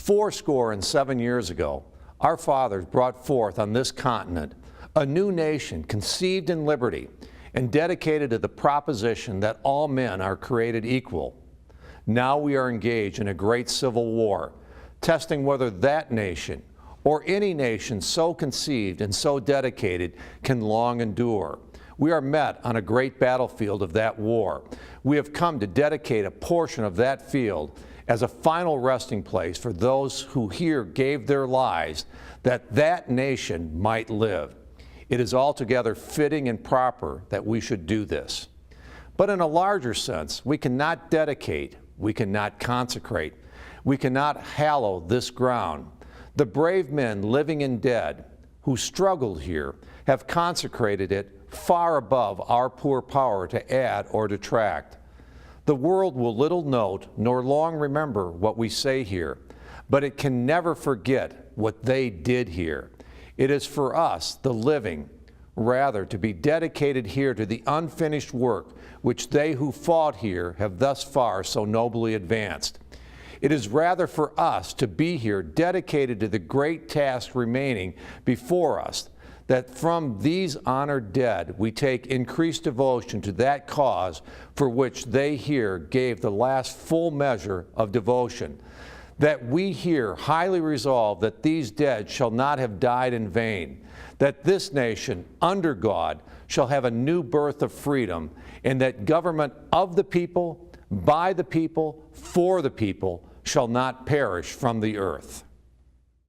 Fourscore and 7 years ago, our fathers brought forth on this continent a new nation conceived in liberty and dedicated to the proposition that all men are created equal. Now we are engaged in a great civil war, testing whether that nation or any nation so conceived and so dedicated can long endure. We are met on a great battlefield of that war. We have come to dedicate a portion of that field as a final resting place for those who here gave their lives that that nation might live. It is altogether fitting and proper that we should do this. But in a larger sense, we cannot dedicate, we cannot consecrate, we cannot hallow this ground. The brave men, living and dead, who struggled here, have consecrated it far above our poor power to add or detract. The world will little note nor long remember what we say here, but it can never forget what they did here. It is for us, the living, rather to be dedicated here to the unfinished work which they who fought here have thus far so nobly advanced. It is rather for us to be here dedicated to the great task remaining before us, that from these honored dead we take increased devotion to that cause for which they here gave the last full measure of devotion, that we here highly resolve that these dead shall not have died in vain, that this nation, under God, shall have a new birth of freedom, and that government of the people, by the people, for the people, shall not perish from the earth.